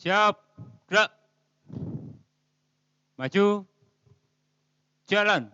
Siap, gerak. Maju, jalan.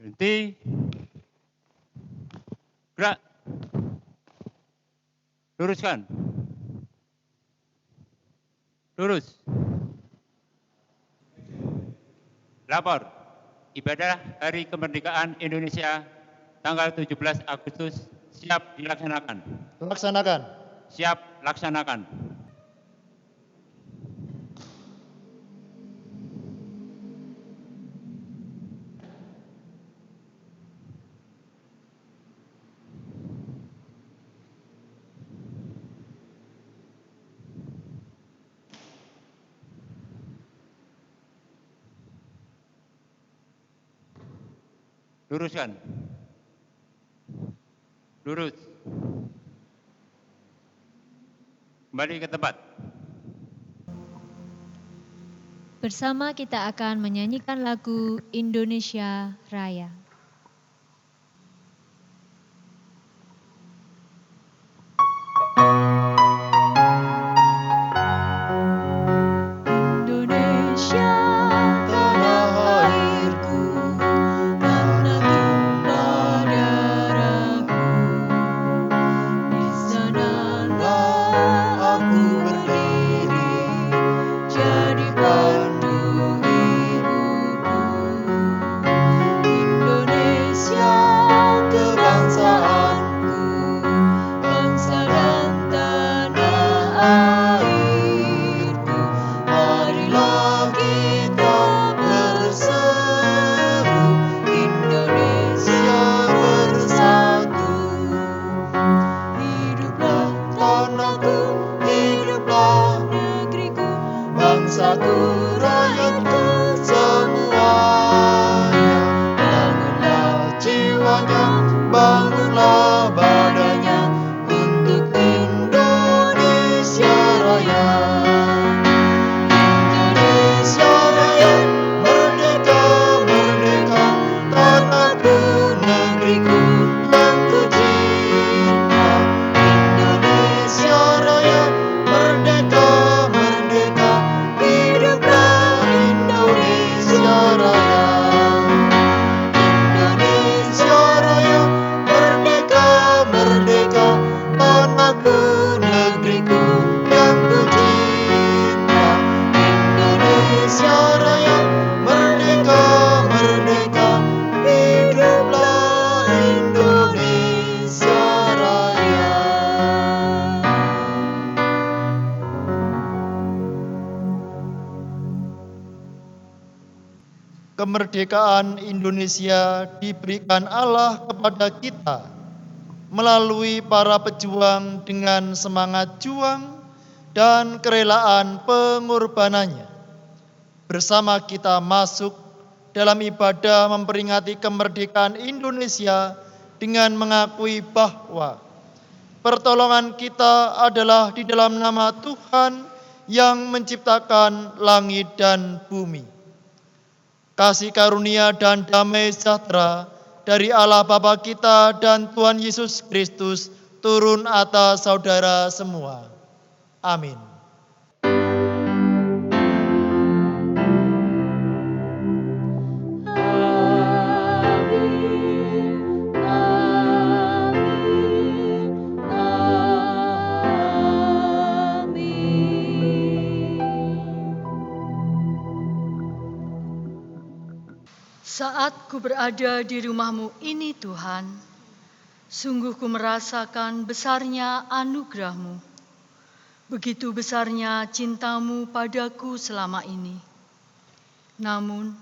Berhenti. Gerak. Luruskan. Lurus. Lapor. Ibadah Hari Kemerdekaan Indonesia tanggal 17 Agustus siap dilaksanakan. Laksanakan. Siap laksanakan. Luruskan. Lurus. Kembali ke tempat. Bersama kita akan menyanyikan lagu Indonesia Raya. Jadi pandu hidup. Kemerdekaan Indonesia diberikan Allah kepada kita melalui para pejuang dengan semangat juang dan kerelaan pengorbanannya. Bersama kita masuk dalam ibadah memperingati kemerdekaan Indonesia dengan mengakui bahwa pertolongan kita adalah di dalam nama Tuhan yang menciptakan langit dan bumi. Kasih karunia dan damai sejahtera dari Allah Bapa kita dan Tuhan Yesus Kristus turun atas saudara semua. Amin. Saat ku berada di rumah-Mu ini Tuhan, sungguh ku merasakan besarnya anugerah-Mu. Begitu besarnya cinta-Mu padaku selama ini. Namun,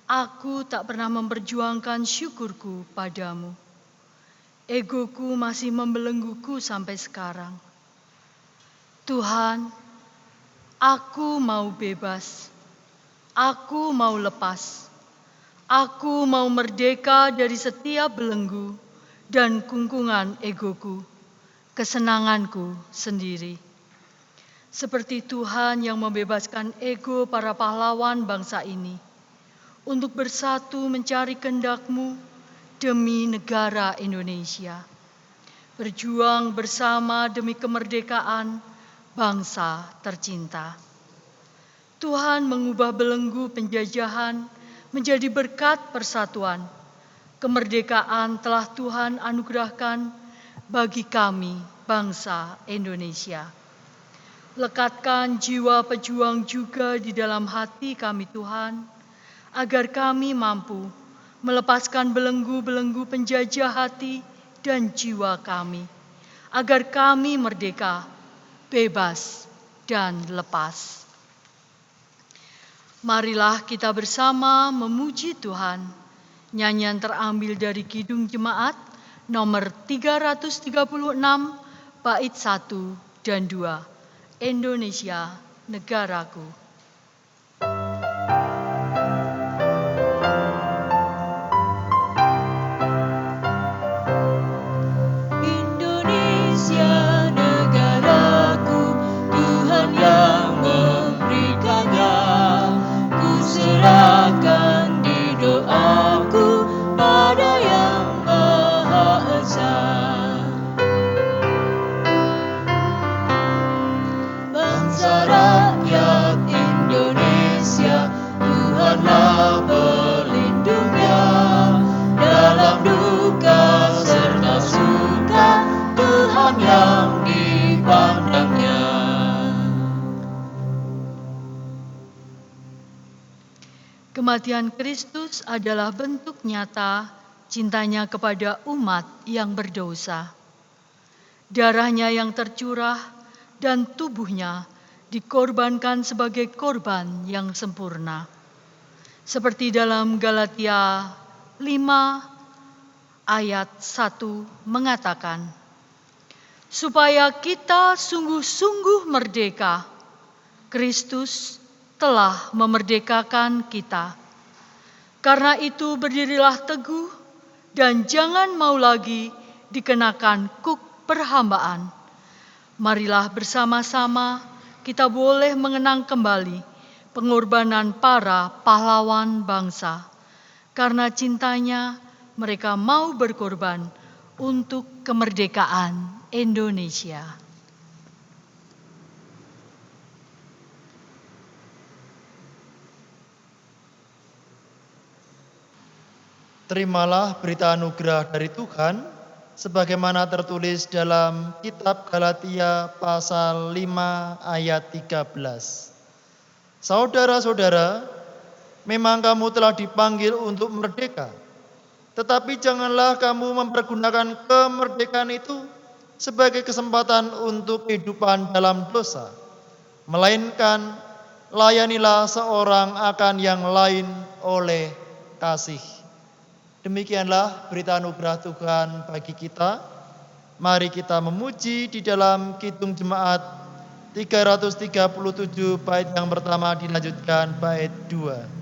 aku tak pernah memperjuangkan syukurku padamu. Egoku masih membelengguku sampai sekarang. Tuhan, aku mau bebas. Aku mau lepas. Aku mau merdeka dari setiap belenggu dan kungkungan egoku, kesenanganku sendiri. Seperti Tuhan yang membebaskan ego para pahlawan bangsa ini untuk bersatu mencari kehendak-Mu demi negara Indonesia. Berjuang bersama demi kemerdekaan bangsa tercinta. Tuhan mengubah belenggu penjajahan menjadi berkat persatuan. Kemerdekaan telah Tuhan anugerahkan bagi kami, bangsa Indonesia. Lekatkan jiwa pejuang juga di dalam hati kami Tuhan, agar kami mampu melepaskan belenggu-belenggu penjajah hati dan jiwa kami, agar kami merdeka, bebas, dan lepas. Marilah kita bersama memuji Tuhan. Nyanyian terambil dari Kidung Jemaat nomor 336 bait 1 dan 2. Indonesia, negaraku. Indonesia negaraku, Tuhan yang memberikannya. Ku serahkan di doaku pada Yang Maha Esa. Bangsa rakyat Indonesia, Tuhanlah pelindungnya. Dalam duka serta suka, Tuhan yang dipandangnya. Kematian Kristus adalah bentuk nyata cintanya kepada umat yang berdosa. Darahnya yang tercurah dan tubuhnya dikorbankan sebagai korban yang sempurna. Seperti dalam Galatia 5 ayat 1 mengatakan, supaya kita sungguh-sungguh merdeka, Kristus telah memerdekakan kita. Karena itu berdirilah teguh dan jangan mau lagi dikenakan kuk perhambaan. Marilah bersama-sama kita boleh mengenang kembali pengorbanan para pahlawan bangsa. Karena cintanya mereka mau berkorban untuk kemerdekaan Indonesia. Terimalah berita anugerah dari Tuhan sebagaimana tertulis dalam kitab Galatia pasal 5 ayat 13. Saudara-saudara, memang kamu telah dipanggil untuk merdeka, tetapi janganlah kamu mempergunakan kemerdekaan itu sebagai kesempatan untuk kehidupan dalam dosa, melainkan layanilah seorang akan yang lain oleh kasih. Demikianlah berita anugerah Tuhan bagi kita. Mari kita memuji di dalam Kidung Jemaat 337 bait yang pertama dilanjutkan bait 2.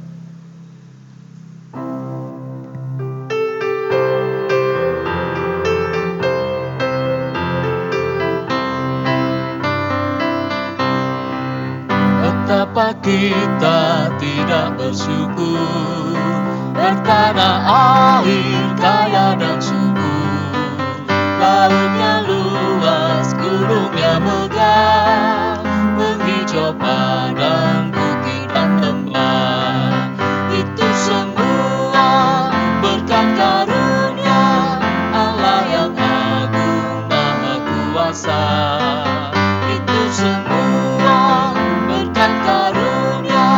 Betapa kita tidak bersyukur, bertanah air kaya dan subur, lautnya luas, gunungnya megah, menghijau padang bukit dan lembah. Itu semua berkat karunia Allah yang agung maha kuasa. Itu semua berkat karunia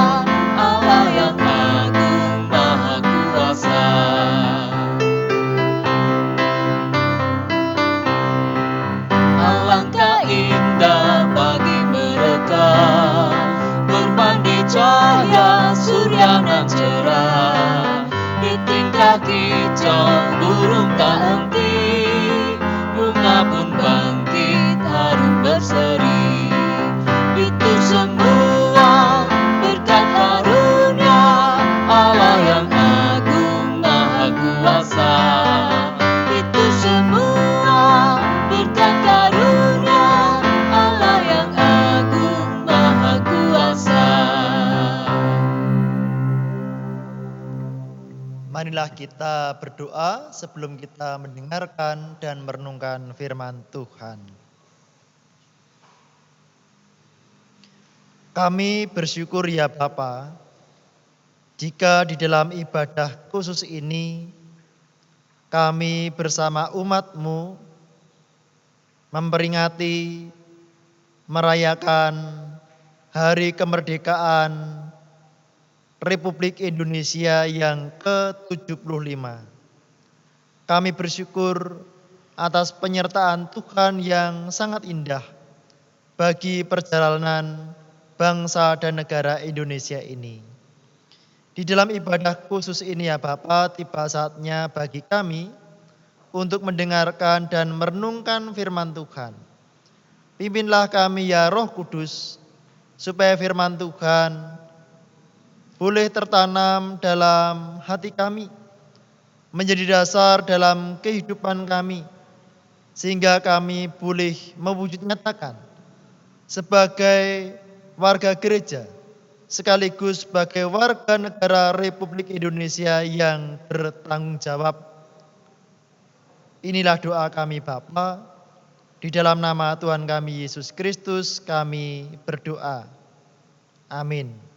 Allah yang agung maha kuasa. Alangkah indah bagi mereka berbanding cahaya surya nan cerah. Di tingkah kicau burung tak henti, bunga pun bangkit harum berseri. Itu semua berkat karunia Allah yang agung maha kuasa. Itu semua berkat karunia Allah yang agung maha kuasa. Marilah kita berdoa sebelum kita mendengarkan dan merenungkan firman Tuhan. Kami bersyukur ya Bapa, jika di dalam ibadah khusus ini kami bersama umat-Mu memperingati, merayakan Hari Kemerdekaan Republik Indonesia yang ke-75. Kami bersyukur atas penyertaan Tuhan yang sangat indah bagi perjalanan bangsa dan negara Indonesia ini. Di dalam ibadah khusus ini ya Bapa, tiba saatnya bagi kami untuk mendengarkan dan merenungkan firman Tuhan. Pimpinlah kami ya Roh Kudus, supaya firman Tuhan boleh tertanam dalam hati kami, menjadi dasar dalam kehidupan kami, sehingga kami boleh mewujud nyatakan sebagai warga gereja, sekaligus sebagai warga negara Republik Indonesia yang bertanggung jawab. Inilah doa kami Bapa, di dalam nama Tuhan kami Yesus Kristus kami berdoa. Amin.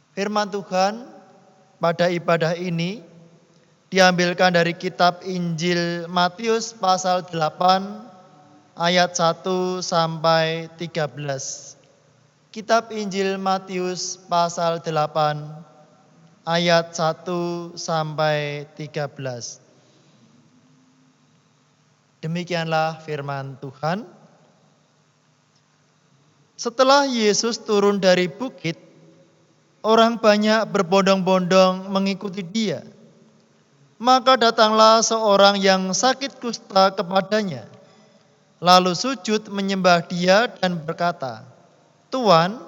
Firman Tuhan pada ibadah ini diambilkan dari kitab Injil Matius pasal 8 ayat 1 sampai 13. Kitab Injil Matius pasal 8 ayat 1 sampai 13. Demikianlah firman Tuhan. Setelah Yesus turun dari bukit, orang banyak berbondong-bondong mengikuti Dia. Maka datanglah seorang yang sakit kusta kepadanya, lalu sujud menyembah Dia dan berkata, "Tuan,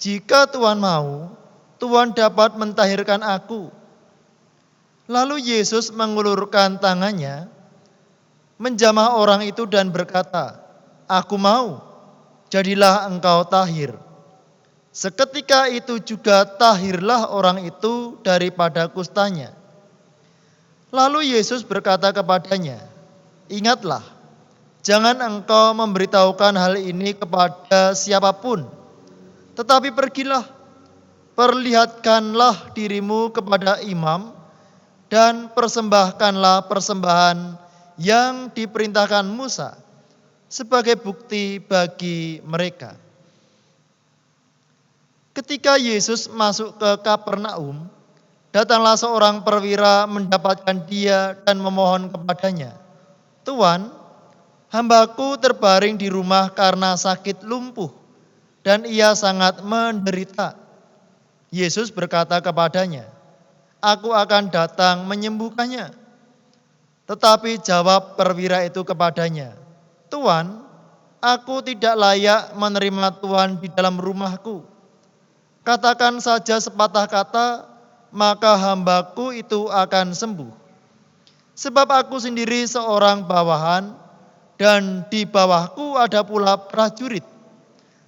jika Tuan mau, Tuan dapat mentahirkan aku." Lalu Yesus mengulurkan tangannya, menjamah orang itu dan berkata, "Aku mau, jadilah engkau tahir." Seketika itu juga tahirlah orang itu daripada kustanya. Lalu Yesus berkata kepadanya, "Ingatlah, jangan engkau memberitahukan hal ini kepada siapapun, tetapi pergilah, perlihatkanlah dirimu kepada imam, dan persembahkanlah persembahan yang diperintahkan Musa sebagai bukti bagi mereka." Ketika Yesus masuk ke Kapernaum, datanglah seorang perwira mendapatkan Dia dan memohon kepadanya, "Tuan, hambaku terbaring di rumah karena sakit lumpuh, dan ia sangat menderita." Yesus berkata kepadanya, "Aku akan datang menyembuhkannya." Tetapi jawab perwira itu kepadanya, "Tuan, aku tidak layak menerima Tuan di dalam rumahku. Katakan saja sepatah kata, maka hambaku itu akan sembuh. Sebab aku sendiri seorang bawahan, dan di bawahku ada pula prajurit.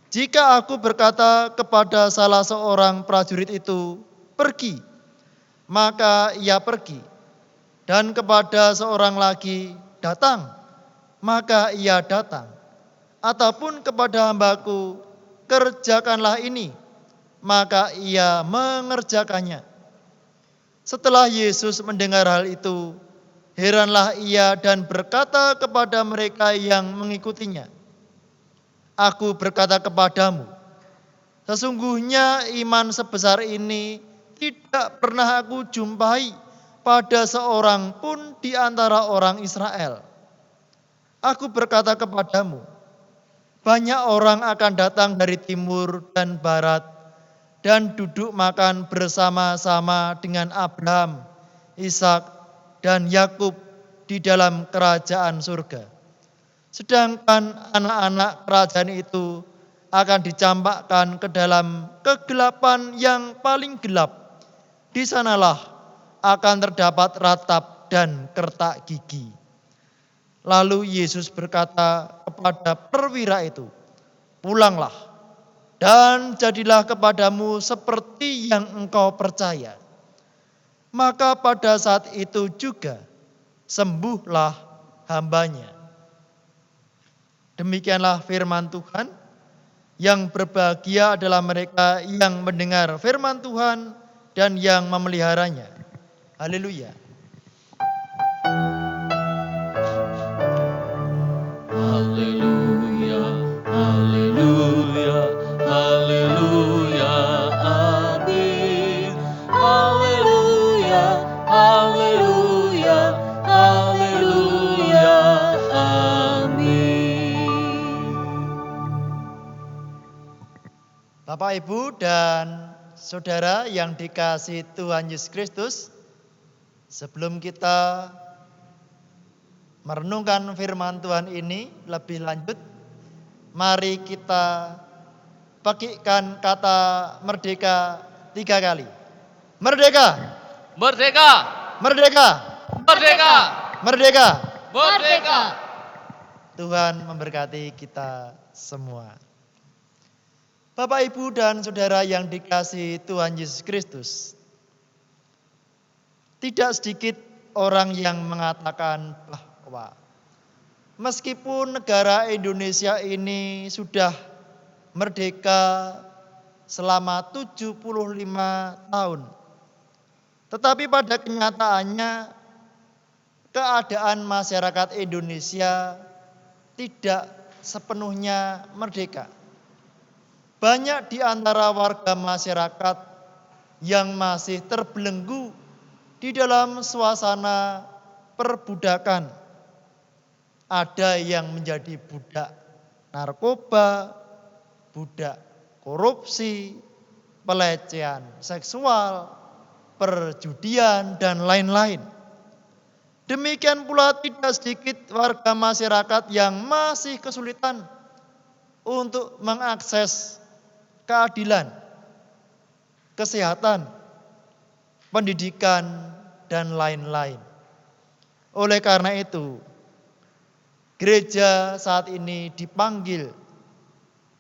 Jika aku berkata kepada salah seorang prajurit itu, 'Pergi,' maka ia pergi. Dan kepada seorang lagi, 'Datang,' maka ia datang. Ataupun kepada hambaku, 'Kerjakanlah ini,' maka ia mengerjakannya." Setelah Yesus mendengar hal itu, heranlah ia dan berkata kepada mereka yang mengikutinya, "Aku berkata kepadamu, sesungguhnya iman sebesar ini tidak pernah aku jumpai pada seorang pun di antara orang Israel. Aku berkata kepadamu, banyak orang akan datang dari timur dan barat dan duduk makan bersama-sama dengan Abraham, Ishak, dan Yakub di dalam kerajaan surga. Sedangkan anak-anak kerajaan itu akan dicampakkan ke dalam kegelapan yang paling gelap. Di sanalah akan terdapat ratap dan kertak gigi." Lalu Yesus berkata kepada perwira itu, "Pulanglah, dan jadilah kepadamu seperti yang engkau percaya." Maka pada saat itu juga sembuhlah hambanya. Demikianlah firman Tuhan. Yang berbahagia adalah mereka yang mendengar firman Tuhan dan yang memeliharanya. Haleluya. Haleluya, haleluya, haleluya, amin. Haleluya, haleluya, haleluya, amin. Bapak, Ibu, dan saudara yang dikasihi Tuhan Yesus Kristus, sebelum kita merenungkan firman Tuhan ini lebih lanjut, mari kita bagikan kata merdeka 3 kali. Merdeka, Merdeka, merdeka, merdeka, merdeka. merdeka. Tuhan memberkati kita semua. Bapak, Ibu, dan saudara yang dikasihi Tuhan Yesus Kristus, tidak sedikit orang yang mengatakan bahwa meskipun negara Indonesia ini sudah merdeka selama 75 tahun, tetapi pada kenyataannya keadaan masyarakat Indonesia tidak sepenuhnya merdeka. Banyak di antara warga masyarakat yang masih terbelenggu di dalam suasana perbudakan. Ada yang menjadi budak narkoba, budak korupsi, pelecehan seksual, perjudian, dan lain-lain. Demikian pula tidak sedikit warga masyarakat yang masih kesulitan untuk mengakses keadilan, kesehatan, pendidikan, dan lain-lain. Oleh karena itu, gereja saat ini dipanggil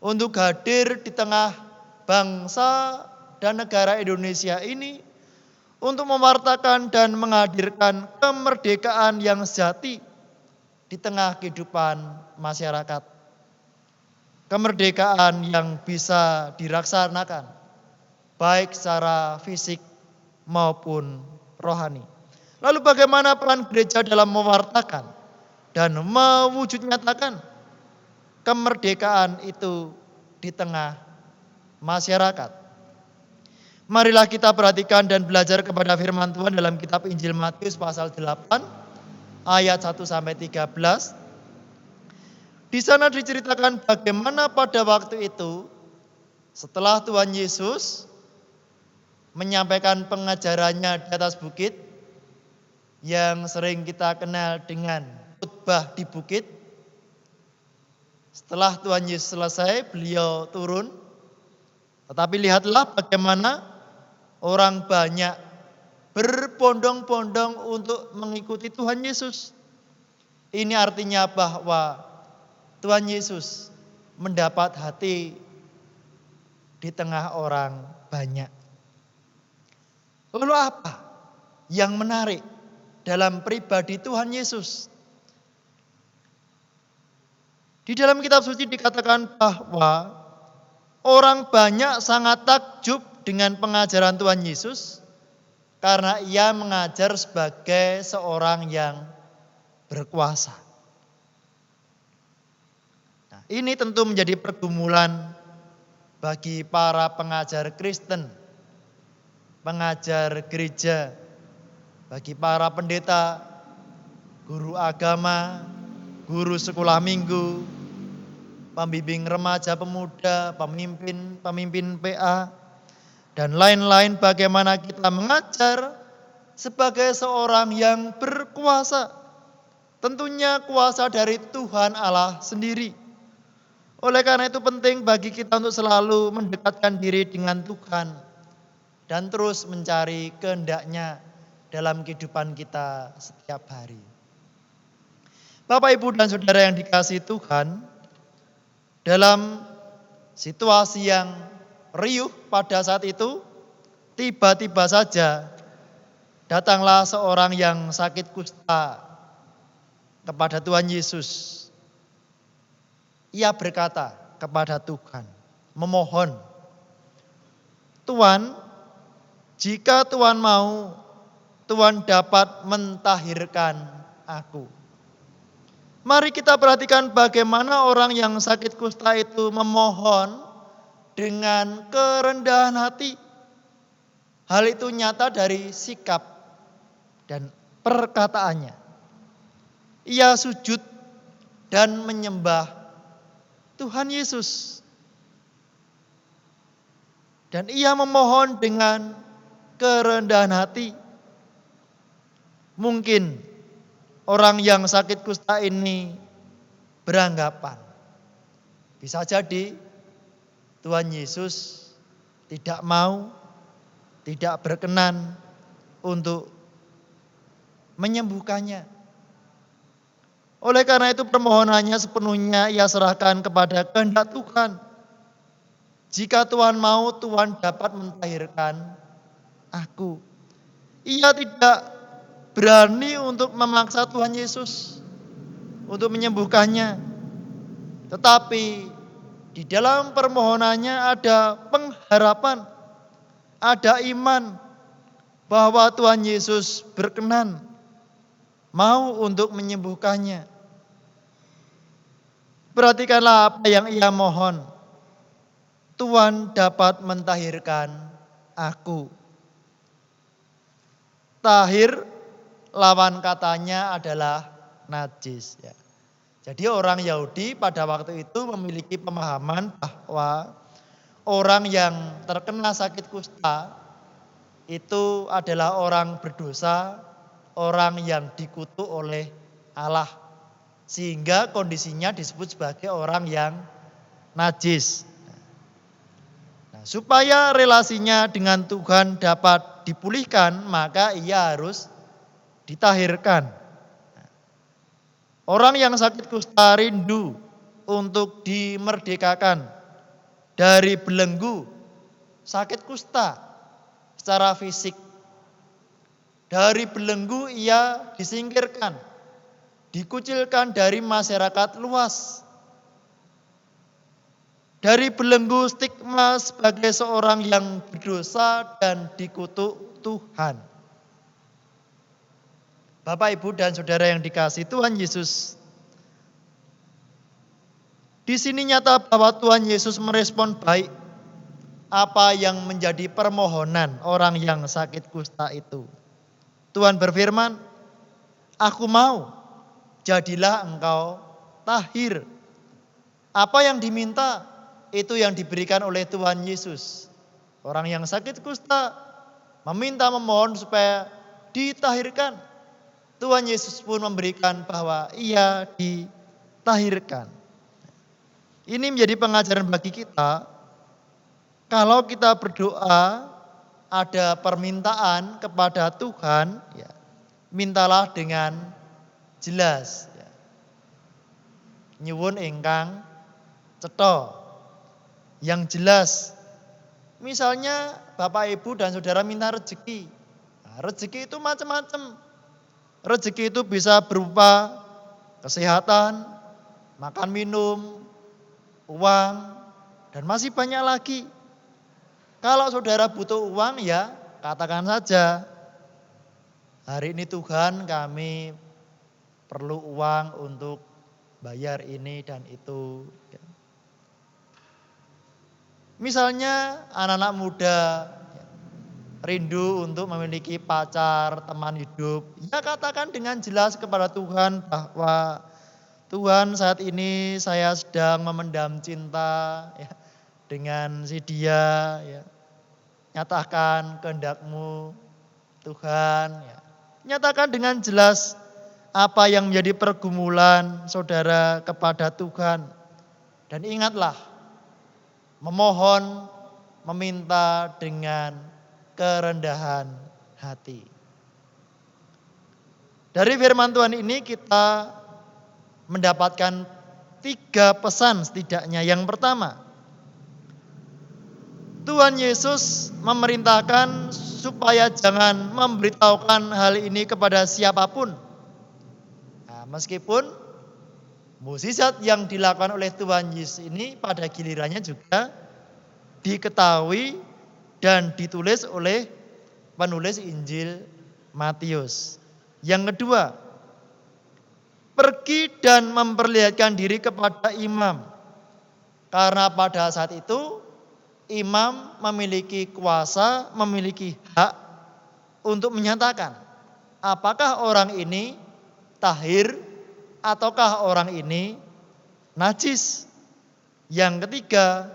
untuk hadir di tengah bangsa dan negara Indonesia ini untuk mewartakan dan menghadirkan kemerdekaan yang sejati di tengah kehidupan masyarakat. Kemerdekaan yang bisa dilaksanakan baik secara fisik maupun rohani. Lalu bagaimana peran gereja dalam mewartakan dan mewujud nyatakan kemerdekaan itu di tengah masyarakat? Marilah kita perhatikan dan belajar kepada firman Tuhan dalam kitab Injil Matius pasal 8 ayat 1-13. Di sana diceritakan bagaimana pada waktu itu setelah Tuhan Yesus menyampaikan pengajarannya di atas bukit yang sering kita kenal dengan khotbah di bukit. Setelah Tuhan Yesus selesai, beliau turun. Tetapi lihatlah bagaimana orang banyak berbondong-bondong untuk mengikuti Tuhan Yesus. Ini artinya bahwa Tuhan Yesus mendapat hati di tengah orang banyak. Lalu apa yang menarik dalam pribadi Tuhan Yesus? Di dalam kitab suci dikatakan bahwa orang banyak sangat takjub dengan pengajaran Tuhan Yesus karena ia mengajar sebagai seorang yang berkuasa. Nah, ini tentu menjadi pergumulan bagi para pengajar Kristen, pengajar gereja, bagi para pendeta, guru agama, guru sekolah minggu, pembimbing remaja pemuda, pemimpin PA, dan lain-lain, bagaimana kita mengajar sebagai seorang yang berkuasa. Tentunya kuasa dari Tuhan Allah sendiri. Oleh karena itu penting bagi kita untuk selalu mendekatkan diri dengan Tuhan dan terus mencari kehendak-Nya dalam kehidupan kita setiap hari. Bapak, Ibu, dan Saudara yang dikasihi Tuhan, dalam situasi yang riuh pada saat itu, tiba-tiba saja datanglah seorang yang sakit kusta kepada Tuhan Yesus. Ia berkata kepada Tuhan, memohon, Tuhan, jika Tuhan mau, Tuhan dapat mentahirkan aku. Mari kita perhatikan bagaimana orang yang sakit kusta itu memohon dengan kerendahan hati. Hal itu nyata dari sikap dan perkataannya. Ia sujud dan menyembah Tuhan Yesus. Dan ia memohon dengan kerendahan hati. Mungkin orang yang sakit kusta ini beranggapan, bisa jadi Tuhan Yesus tidak mau, tidak berkenan untuk menyembuhkannya. Oleh karena itu permohonannya sepenuhnya ia serahkan kepada kehendak Tuhan. Jika Tuhan mau, Tuhan dapat mentahirkan aku. Ia tidak berani untuk memaksa Tuhan Yesus untuk menyembuhkannya. Tetapi di dalam permohonannya ada pengharapan, ada iman bahwa Tuhan Yesus berkenan mau untuk menyembuhkannya. Perhatikanlah apa yang ia mohon. Tuhan dapat mentahirkan aku. Tahir lawan katanya adalah najis. Ya. Jadi orang Yahudi pada waktu itu memiliki pemahaman bahwa orang yang terkena sakit kusta itu adalah orang berdosa, orang yang dikutuk oleh Allah. Sehingga kondisinya disebut sebagai orang yang najis. Nah, supaya relasinya dengan Tuhan dapat dipulihkan, maka ia harus ditahirkan. Orang yang sakit kusta rindu untuk dimerdekakan dari belenggu sakit kusta secara fisik. Dari belenggu ia disingkirkan, dikucilkan dari masyarakat luas. Dari belenggu stigma sebagai seorang yang berdosa dan dikutuk Tuhan. Bapak, Ibu, dan Saudara yang dikasihi Tuhan Yesus, di sini nyata bahwa Tuhan Yesus merespon baik apa yang menjadi permohonan orang yang sakit kusta itu. Tuhan berfirman, aku mau, jadilah engkau tahir. Apa yang diminta, itu yang diberikan oleh Tuhan Yesus. Orang yang sakit kusta meminta memohon supaya ditahirkan. Tuhan Yesus pun memberikan bahwa ia ditahirkan. Ini menjadi pengajaran bagi kita. Kalau kita berdoa, ada permintaan kepada Tuhan, ya, mintalah dengan jelas. Ya. Nyuwun ingkang cetha, yang jelas. Misalnya Bapak Ibu dan Saudara minta rezeki. Nah, rezeki itu macam-macam. Rezeki itu bisa berupa kesehatan, makan minum, uang, dan masih banyak lagi. Kalau saudara butuh uang, ya katakan saja, hari ini Tuhan kami perlu uang untuk bayar ini dan itu. Misalnya anak-anak muda rindu untuk memiliki pacar, teman hidup, ya katakan dengan jelas kepada Tuhan bahwa Tuhan, saat ini saya sedang memendam cinta, ya, dengan si dia, ya. Nyatakan kehendak-Mu Tuhan, ya. Nyatakan dengan jelas apa yang menjadi pergumulan saudara kepada Tuhan. Dan ingatlah, memohon, meminta dengan kerendahan hati. Dari firman Tuhan ini kita mendapatkan 3 pesan setidaknya. Yang pertama, Tuhan Yesus memerintahkan supaya jangan memberitahukan hal ini kepada siapapun. Nah, meskipun mukjizat yang dilakukan oleh Tuhan Yesus ini pada gilirannya juga diketahui dan ditulis oleh penulis Injil Matius. Yang kedua, pergi dan memperlihatkan diri kepada imam. Karena pada saat itu imam memiliki kuasa, memiliki hak untuk menyatakan apakah orang ini tahir ataukah orang ini najis. Yang ketiga,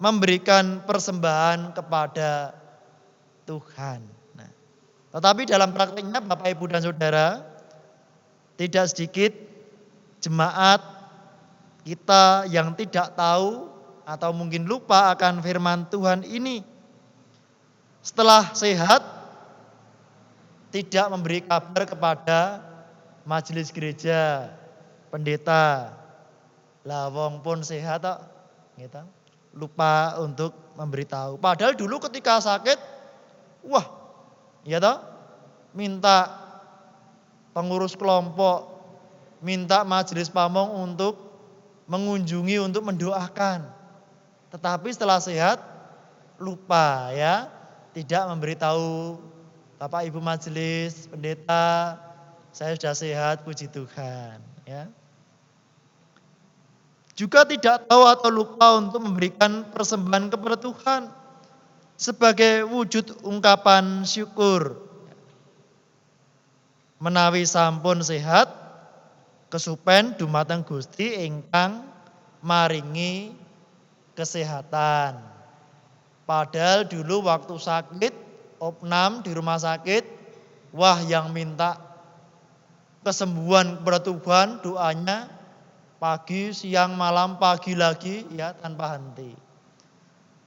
memberikan persembahan kepada Tuhan. Nah, tetapi dalam praktiknya Bapak Ibu dan Saudara, tidak sedikit jemaat kita yang tidak tahu atau mungkin lupa akan firman Tuhan ini. Setelah sehat, tidak memberi kabar kepada majelis gereja, pendeta. Lah wong pun sehat kok, gitu. Lupa untuk memberitahu. Padahal dulu ketika sakit, wah, ya toh, minta pengurus kelompok, minta majelis pamong untuk mengunjungi, untuk mendoakan. Tetapi setelah sehat, lupa ya, tidak memberitahu Bapak Ibu majelis, pendeta, saya sudah sehat, puji Tuhan. Ya. Juga tidak tahu atau lupa untuk memberikan persembahan kepada Tuhan sebagai wujud ungkapan syukur. Menawi sampun sehat, kesupen dumateng Gusti ingkang maringi kesehatan. Padahal dulu waktu sakit, opnam di rumah sakit, wah yang minta kesembuhan kepada Tuhan, doanya pagi, siang, malam, pagi lagi, ya tanpa henti.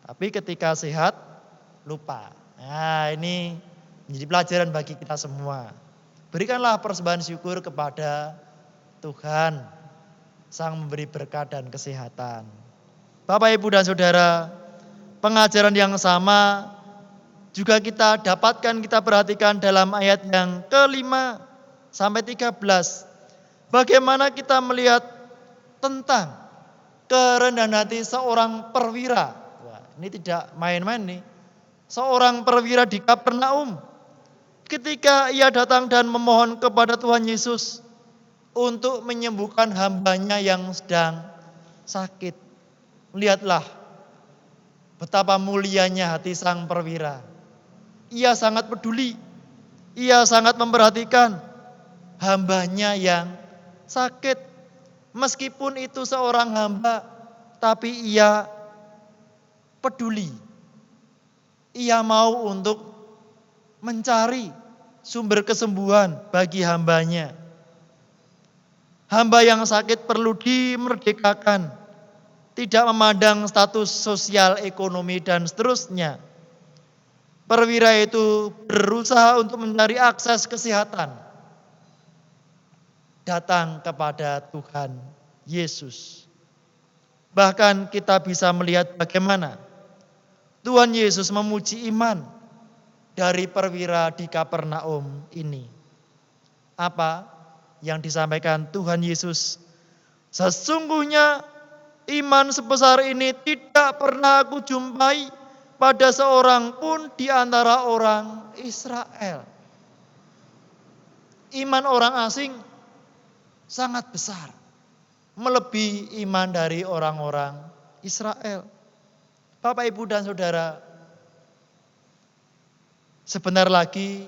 Tapi ketika sehat, lupa. Nah ini menjadi pelajaran bagi kita semua. Berikanlah persembahan syukur kepada Tuhan, Sang memberi berkat dan kesehatan. Bapak, Ibu, dan Saudara, pengajaran yang sama juga kita dapatkan, kita perhatikan dalam ayat yang ke-5 sampai 13. Bagaimana kita melihat tentang kerendahan hati seorang perwira. Wah, ini tidak main-main nih. Seorang perwira di Kapernaum. Ketika ia datang dan memohon kepada Tuhan Yesus untuk menyembuhkan hambanya yang sedang sakit. Lihatlah betapa mulianya hati sang perwira. Ia sangat peduli. Ia sangat memperhatikan hambanya yang sakit. Meskipun itu seorang hamba, tapi ia peduli. Ia mau untuk mencari sumber kesembuhan bagi hambanya. Hamba yang sakit perlu dimerdekakan, tidak memandang status sosial, ekonomi, dan seterusnya. Perwira itu berusaha untuk mencari akses kesehatan. Datang kepada Tuhan Yesus. Bahkan kita bisa melihat bagaimana Tuhan Yesus memuji iman dari perwira di Kapernaum ini. Apa yang disampaikan Tuhan Yesus? Sesungguhnya iman sebesar ini tidak pernah aku jumpai pada seorang pun di antara orang Israel. Iman orang asing sangat besar, melebihi iman dari orang-orang Israel. Bapak, Ibu, dan Saudara, sebentar lagi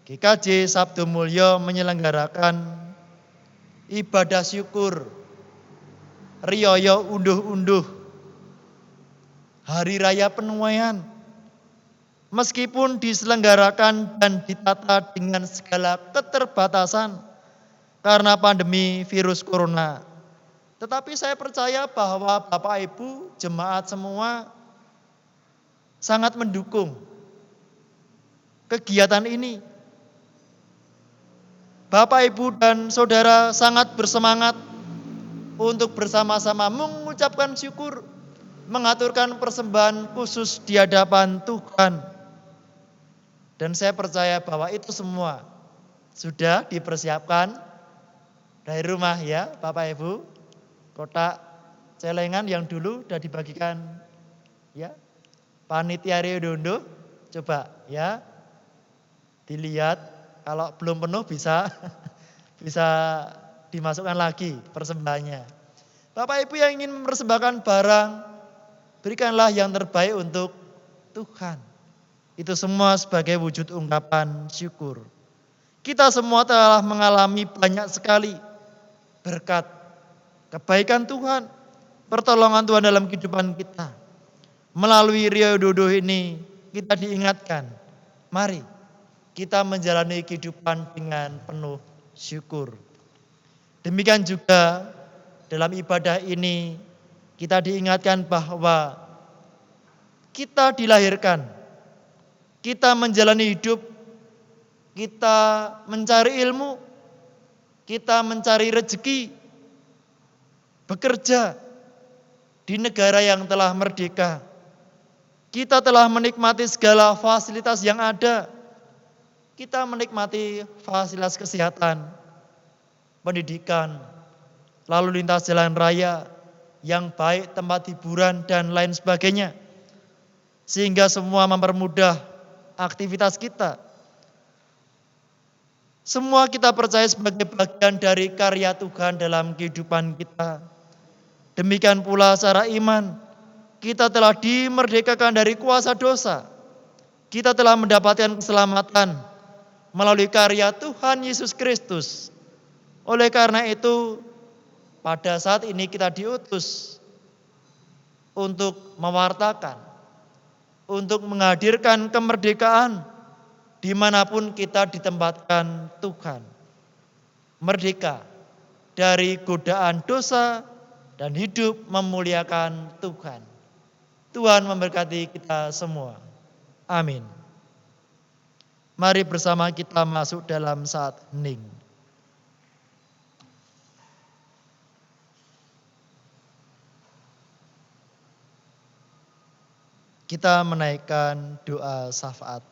GKJ Sabdo Mulyo menyelenggarakan ibadah syukur Riyaya Unduh-Unduh Hari Raya Penuaian. Meskipun diselenggarakan dan ditata dengan segala keterbatasan karena pandemi virus corona, tetapi saya percaya bahwa Bapak Ibu jemaat semua sangat mendukung kegiatan ini. Bapak, Ibu, dan Saudara sangat bersemangat untuk bersama-sama mengucapkan syukur, mengaturkan persembahan khusus di hadapan Tuhan. Dan saya percaya bahwa itu semua sudah dipersiapkan dari rumah ya Bapak Ibu. Kotak celengan yang dulu sudah dibagikan ya. Panitia Riodondo coba ya dilihat. Kalau belum penuh bisa dimasukkan lagi persembahannya. Bapak Ibu yang ingin mempersembahkan barang, berikanlah yang terbaik untuk Tuhan. Itu semua sebagai wujud ungkapan syukur. Kita semua telah mengalami banyak sekali berkat, kebaikan Tuhan, pertolongan Tuhan dalam kehidupan kita. Melalui Riododo ini kita diingatkan, mari kita menjalani kehidupan dengan penuh syukur. Demikian juga dalam ibadah ini kita diingatkan bahwa kita dilahirkan, kita menjalani hidup, kita mencari ilmu, kita mencari rezeki, bekerja di negara yang telah merdeka. Kita telah menikmati segala fasilitas yang ada. Kita menikmati fasilitas kesehatan, pendidikan, lalu lintas jalan raya yang baik, tempat hiburan, dan lain sebagainya. Sehingga semua mempermudah aktivitas kita. Semua kita percaya sebagai bagian dari karya Tuhan dalam kehidupan kita. Demikian pula secara iman, kita telah dimerdekakan dari kuasa dosa. Kita telah mendapatkan keselamatan melalui karya Tuhan Yesus Kristus. Oleh karena itu, pada saat ini kita diutus untuk mewartakan, untuk menghadirkan kemerdekaan dimanapun kita ditempatkan Tuhan. Merdeka dari godaan dosa dan hidup memuliakan Tuhan. Tuhan memberkati kita semua. Amin. Mari bersama kita masuk dalam saat hening. Kita menaikkan doa syafaat.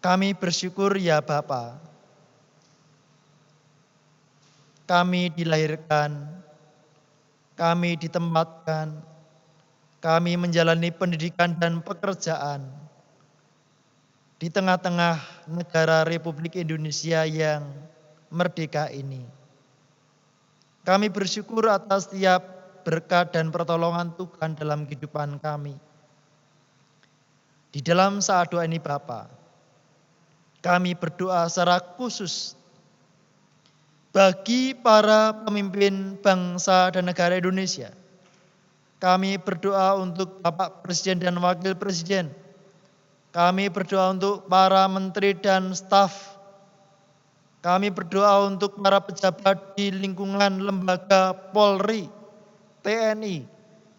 Kami bersyukur ya Bapa, kami dilahirkan, kami ditempatkan, kami menjalani pendidikan dan pekerjaan di tengah-tengah negara Republik Indonesia yang merdeka ini. Kami bersyukur atas setiap berkat dan pertolongan Tuhan dalam kehidupan kami. Di dalam saat doa ini Bapa, kami berdoa secara khusus bagi para pemimpin bangsa dan negara Indonesia Kami berdoa untuk Bapak Presiden dan Wakil Presiden. Kami berdoa untuk para menteri dan staf. Kami berdoa untuk para pejabat di lingkungan lembaga Polri, TNI,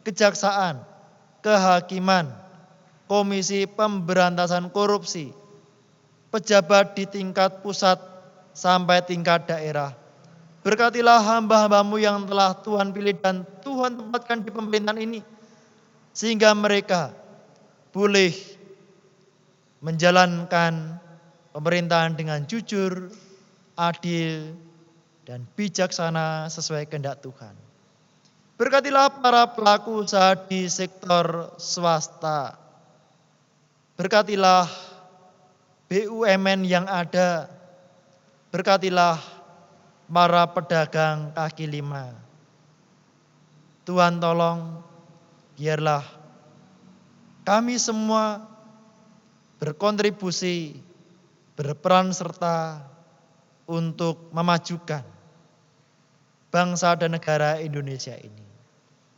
Kejaksaan, Kehakiman, Komisi Pemberantasan Korupsi, pejabat di tingkat pusat sampai tingkat daerah. Berkatilah hamba-hambamu yang telah Tuhan pilih dan Tuhan tempatkan di pemerintahan ini, sehingga mereka boleh menjalankan pemerintahan dengan jujur, adil, dan bijaksana sesuai kehendak Tuhan. Berkatilah para pelaku usaha di sektor swasta. Berkatilah BUMN yang ada. Berkatilah para pedagang kaki lima. Tuhan tolong, biarlah kami semua berkontribusi, berperan serta untuk memajukan bangsa dan negara Indonesia ini.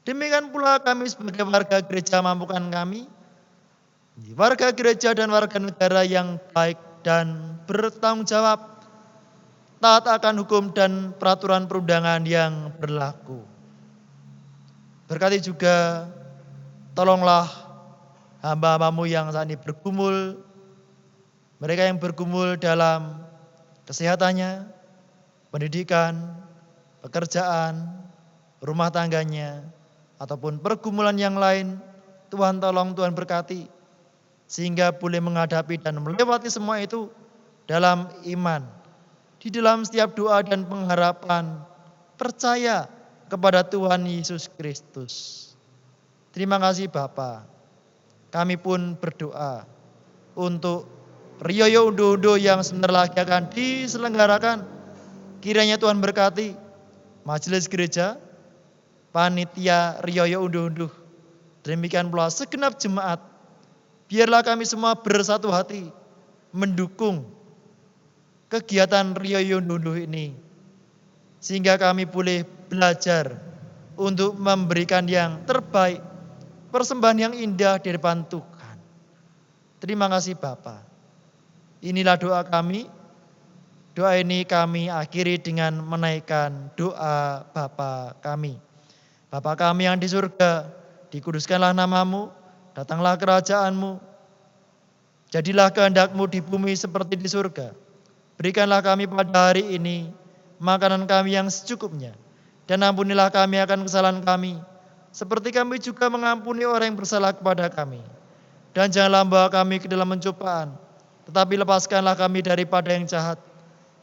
Demikian pula kami sebagai warga gereja mampukan kami, warga gereja dan warga negara yang baik dan bertanggung jawab, taat akan hukum dan peraturan perundangan yang berlaku. Berkati juga, tolonglah hamba-hambamu yang saat ini bergumul, mereka yang bergumul dalam kesehatannya, pendidikan, pekerjaan, rumah tangganya, ataupun pergumulan yang lain. Tuhan tolong, Tuhan berkati, sehingga boleh menghadapi dan melewati semua itu dalam iman, di dalam setiap doa dan pengharapan, percaya kepada Tuhan Yesus Kristus. Terima kasih Bapa. Kami pun berdoa untuk Rioyo Undo-Undo yang sebentar lagi akan diselenggarakan. Kiranya Tuhan berkati majelis gereja, panitia Rioyo Undo-Undo. Demikian pula segenap jemaat. Biarlah kami semua bersatu hati mendukung kegiatan Rioyo Undo-Undo ini, sehingga kami boleh belajar untuk memberikan yang terbaik, persembahan yang indah di depan Tuhan. Terima kasih Bapa. Inilah doa kami. Doa ini kami akhiri dengan menaikkan doa Bapa kami. Bapa kami yang di surga, dikuduskanlah namamu, datanglah kerajaanmu, jadilah kehendak-Mu di bumi seperti di surga. Berikanlah kami pada hari ini makanan kami yang secukupnya, dan ampunilah kami akan kesalahan kami, seperti kami juga mengampuni orang yang bersalah kepada kami. Dan janganlah membawa kami ke dalam pencobaan, tetapi lepaskanlah kami daripada yang jahat.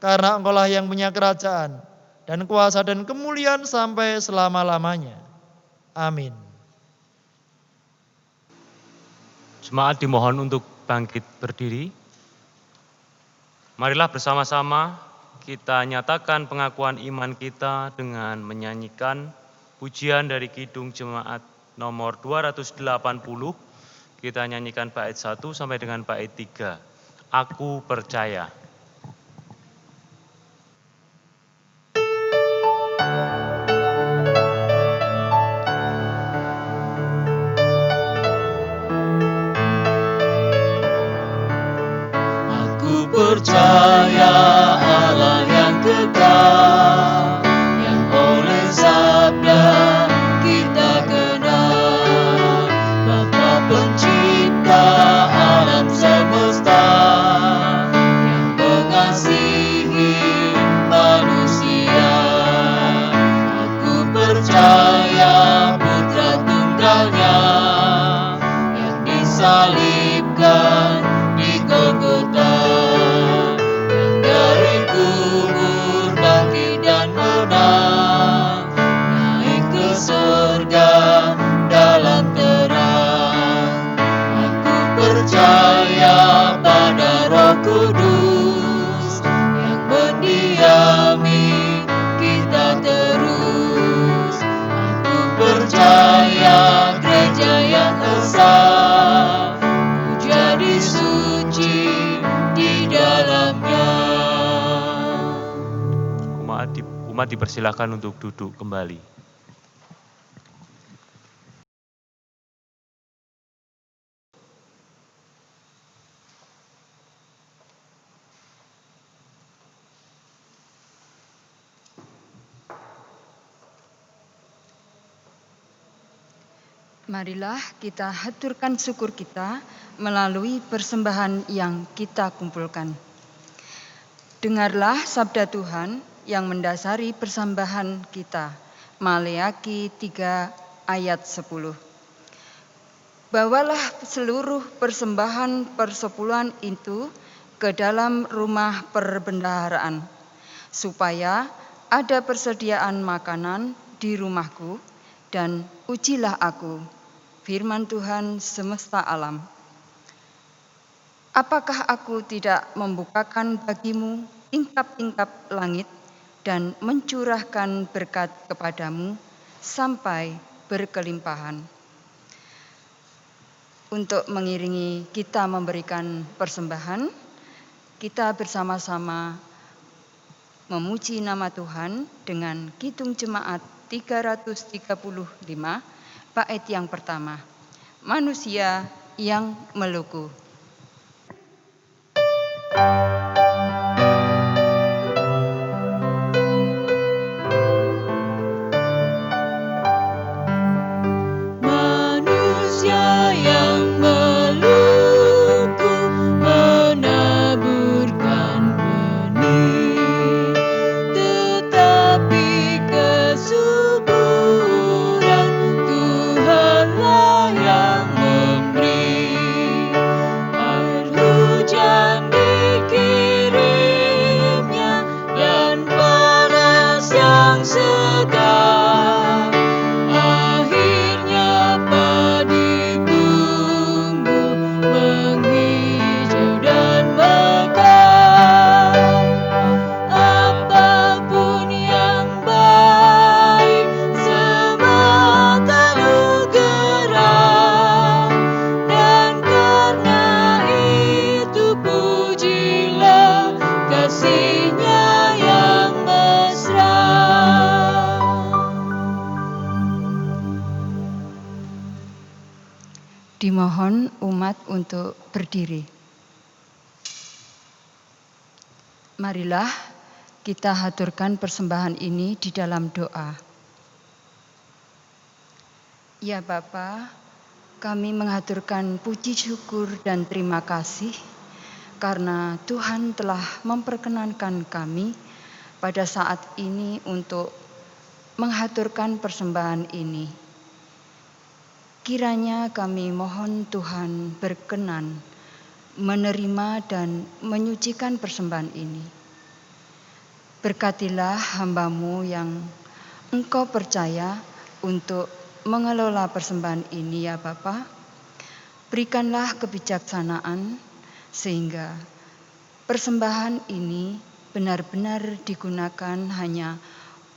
Karena Engkau-lah yang punya kerajaan, dan kuasa dan kemuliaan sampai selama-lamanya. Amin. Jemaat dimohon untuk bangkit berdiri. Marilah bersama-sama kita nyatakan pengakuan iman kita dengan menyanyikan pujian dari Kidung Jemaat nomor 280. Kita nyanyikan bait 1 sampai dengan bait 3. Aku percaya. Aku percaya Allah yang kekal, yang oleh sabda kita kenal, Bapa pencipta alam semesta, yang mengasihi manusia. Aku percaya Putra Tunggalnya yang disalibkan di Golgota, yang dari kubur bangkit dan menang, naik ke surga dalam terang. Aku percaya pada Roh Kudus yang mendiami kita terus. Aku percaya gereja yang esa, jadi suci di dalamnya. Umat dipersilakan untuk duduk kembali. Marilah kita haturkan syukur kita melalui persembahan yang kita kumpulkan. Dengarlah sabda Tuhan yang mendasari persembahan kita. Maleakhi 3 ayat 10. Bawalah seluruh persembahan persepuluhan itu ke dalam rumah perbendaharaan, supaya ada persediaan makanan di rumahku, dan ujilah aku, firman Tuhan semesta alam. Apakah aku tidak membukakan bagimu tingkap-tingkap langit dan mencurahkan berkat kepadamu sampai berkelimpahan? Untuk mengiringi kita memberikan persembahan, kita bersama-sama memuji nama Tuhan dengan Kidung Jemaat 335, bait yang pertama, manusia yang meluku. Manusia yang meluku menaburkan benih, tetapi kesuburan Tuhanlah yang memberi. Air hujan dikirimnya dan panas yang sedang. Akhirnya padi tumbuh menghijau dan mekar. Apapun yang baik semata anugerah, dan karena itu pujilah kasih-Nya yang mesra. Dimohon umat untuk berdiri. Marilah kita haturkan persembahan ini di dalam doa. Ya Bapa, kami menghaturkan puji syukur dan terima kasih karena Tuhan telah memperkenankan kami pada saat ini untuk menghaturkan persembahan ini. Kiranya kami mohon Tuhan berkenan menerima dan menyucikan persembahan ini. Berkatilah hamba-Mu yang Engkau percaya untuk mengelola persembahan ini ya Bapa. Berikanlah kebijaksanaan sehingga persembahan ini benar-benar digunakan hanya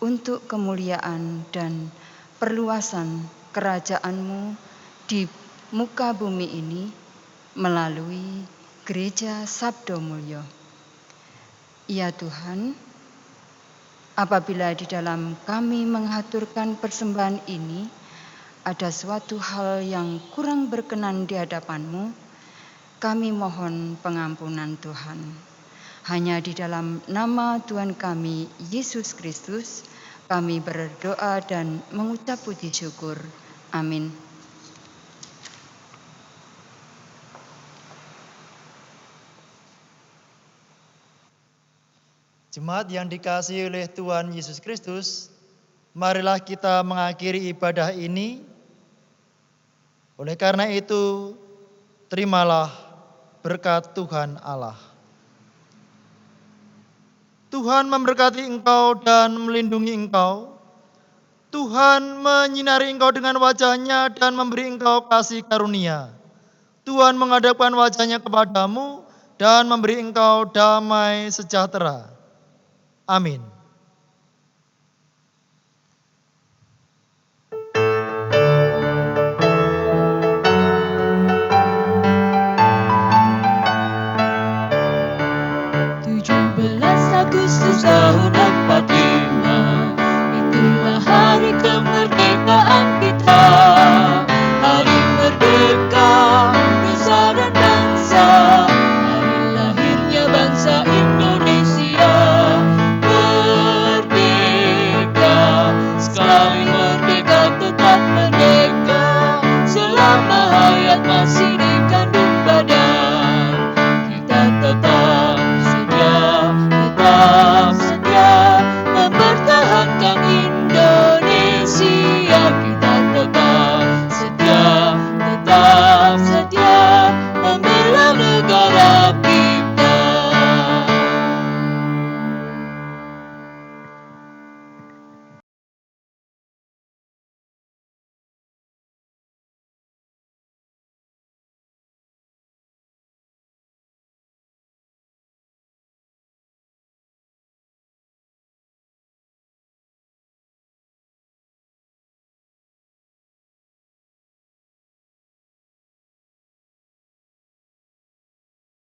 untuk kemuliaan dan perluasan kerajaan-Mu di muka bumi ini melalui Gereja Sabdo Mulyo. Ya Tuhan, apabila di dalam kami menghaturkan persembahan ini ada suatu hal yang kurang berkenan di hadapan-Mu, kami mohon pengampunan Tuhan. Hanya di dalam nama Tuhan kami, Yesus Kristus, kami berdoa dan mengucap puji syukur. Amin. Jemaat yang dikasihi oleh Tuhan Yesus Kristus, marilah kita mengakhiri ibadah ini. Oleh karena itu, terimalah berkat Tuhan Allah. Tuhan memberkati engkau dan melindungi engkau. Tuhan menyinari engkau dengan wajah-Nya dan memberi engkau kasih karunia. Tuhan menghadapkan wajah-Nya kepadamu dan memberi engkau damai sejahtera. Amin.